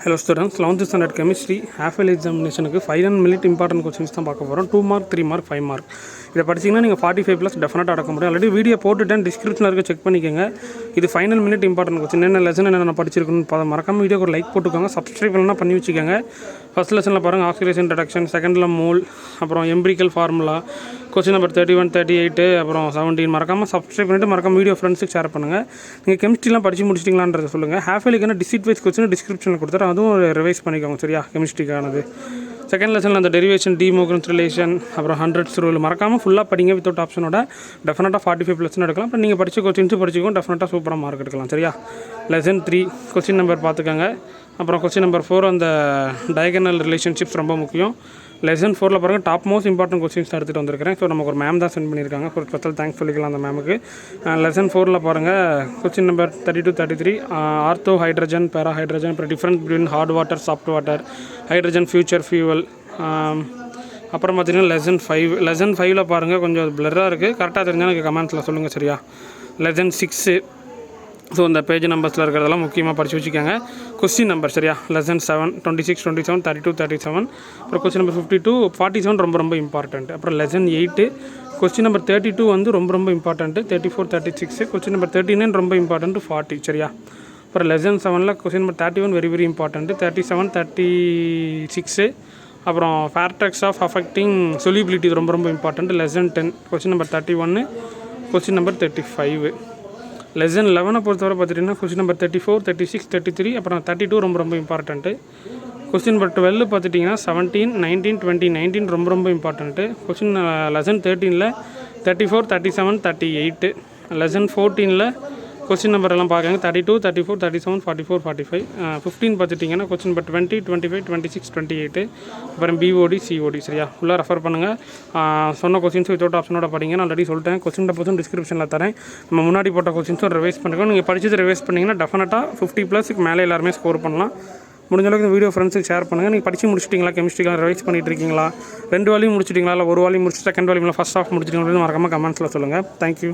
Hello students, 11th standard chemistry half-year examination க்கு final minute important questions தான் பார்க்க போறோம். 2 mark, 3 mark, 5 mark. இத படிச்சீங்கன்னா நீங்க 45 plus டெஃபினட்டா அடக்க முடியும். ஆல்ரெடி வீடியோ போட்டுட்டேன், டிஸ்கிரிப்ஷன்ல இருக்க செக் பண்ணிக்கங்க. இது ஃபைனல் மினிட் இம்பார்ட்டன்ட் क्वेश्चन. என்ன லெசன் என்ன படிச்சிருக்கணும் மறக்காம வீடியோக்கு ஒரு லைக் போட்டுக்கோங்க. சப்ஸ்கிரைப் பண்ணா பண்ணி வச்சுக்கோங்க. ஃபர்ஸ்ட் லெசன்ல பாருங்க ஆக்சிடேஷன் ரிடக்ஷன், செகண்ட்ல மோல், அப்புறம் எம்பிரிக்கல் ஃபார்முலா, क्वेश्चन நம்பர் 31, 38 அப்புறம் 17 மறக்காம சப்ஸ்கிரைப் பண்ணிட்டு மறக்காம வீடியோ ஃப்ரெண்ட்ஸ்க்கு ஷேர் பண்ணுங்க. நீங்க கெமிஸ்ட்ரிலாம் படிச்சு முடிச்சிட்டீங்களான்றத சொல்லுங்க. ஹாஃப் இயர்லிக்கான டிசிட் வைஸ் क्वेश्चन டிஸ்கிரிப்ஷன்ல கொடுத்துறேன். அதுவும் ரிவைஸ் பண்ணிக்கோங்க சரியா. கெமிஸ்ட்ரிக்கானது செகண்ட் லெசனில் அந்த டெரிவேஷன் டிமோகன்ஸ் ரிலேஷன் அப்புறம் 100s ரூல் மறக்காமல் ஃபுல்லாக படிங்க. வித்தவுட் ஆப்ஷனோட டெஃபினட்டாக 45 ப்ளஸ்ன்னு எடுக்கலாம். அப்புறம் நீங்கள் படித்த கொஸ்டின்ஸும் படிச்சிக்கோங்க, டெஃபினட்டாக சூப்பராக மார்க் எடுக்கலாம் சரியா. லெசன் 3 கொஸ்டின் நம்பர் பார்த்துக்கோங்க. அப்புறம் கொஸ்டின் நம்பர் 4 அந்த டயகனல் ரிலேஷன்ஷிப்ஸ் ரொம்ப முக்கியம். லெசன் 4 பாருங்கள் டாப் மோஸ்ட் இம்பார்ட்டன்ட் கொஸ்டின்ஸ் எடுத்துகிட்டு வந்திருக்கிறேன். ஸோ நமக்கு ஒரு மேம் தான் சென்ட் பண்ணியிருக்காங்க. ஒரு ஸ்பெஷல் தேங்க்ஸ் சொல்லிக்கலாம் அந்த மேமுக்கு. லெசன் 4 பாருங்கள் question number 32, 33 ortho hydrogen para hydrogen அப்புறம் different between hard water soft water hydrogen future fuel. அப்புறம் பார்த்தீங்கன்னா லெசன் 5 பாருங்கள் கொஞ்சம் பிளராக இருக்குது. கரெக்டாக தெரிஞ்சால் எனக்கு கமெண்ட்ஸில் சொல்லுங்கள் சரியா. லெசன் 6 ஸோ இந்த பேஜ் நம்பர்ஸில் இருக்கிறதெல்லாம் முக்கியமாக படித்து வச்சுக்கோங்க. கொஸ்டின் நம்பர் சரியா. லெசன் 7 26, 27, 32, 37 அப்புறம் கொஸ்டின் நம்பர் 52, 47 ரொம்ப இம்பார்ட்டண்ட். அப்புறம் லெசன் 8 கொஸ்டின் நம்பர் 32 வந்து ரொம்ப இம்பார்ட்டண்ட்டு. 34, 36 கொஸ்டின் நம்பர் 39 ரொம்ப இம்பார்ட்டண்ட்டு. 40 சரியா. அப்புறம் lesson 7 question number 31 very important. 37, 36 அப்புறம் ஃபேக்டர்ஸ் ஆஃப் அஃபெக்டிங் சொலிபிலிட்டி ரொம்ப important. Lesson 10 question number 31 question number 35. Lesson 11 பொறுத்தவரை பார்த்துட்டிங்கன்னா கொஸ்டின் நம்பர் 34, 36, 33 அப்புறம் 32 ரொம்ப இம்பார்ட்டண்ட்டு. கொஸ்டின் நம்பர் 12 பார்த்துட்டிங்கன்னா 17, 19, 20 19 ரொம்ப important. Question lesson 13 34, 37, 38. Lesson 14 question number எல்லாம் பார்க்குறாங்க 32, 34, 37, 44, 45. 15 பார்த்துட்டிங்கன்னா கொஸ்டின் நம்பர் 20, 25, 26, 28 அப்புறம் பிஓடி சிஓடி சரியா. ஃபுல்லாக ரெஃபர் பண்ணுங்கள். சொன்ன கொஸ்டின்ஸ் வித்தவுட் ஆப்ஷனோட படிங்க. நான் ஆல்ரெடி சொல்லிட்டேன். கொஸ்டின் போதும் டிஸ்கிரிப்ஷனில் தரேன். நம்ம முன்னாடி போட்ட கொஸ்டின்ஸும் ரிவைஸ் பண்ணிக்கணும். நீங்கள் படிச்சது ரிவைஸ் பண்ணிங்கன்னா டெஃபினட்டாக 50+ மேலே எல்லாருமே ஸ்கோர் பண்ணலாம். முடிஞ்ச அளவுக்கு இந்த வீடியோ ஃப்ரெண்ட்ஸுக்கு ஷேர் பண்ணுங்கள். நீங்கள் படித்து முடிச்சிட்டிங்களா, கெமிஸ்ட்ரிக்காக ரிவைஸ் பண்ணிட்டு இருக்கீங்களா, 2 வாலியும் முடிச்சிட்டிங்களா, இல்லை 1 வாலியும் முடிச்சு செகண்ட் வாலியும் ஃபஸ்ட் ஹாஃப் முடிச்சிட்டிங்களா மறக்காமல் கமெண்ட்ஸில் சொல்லுங்கள். தேங்க்யூ.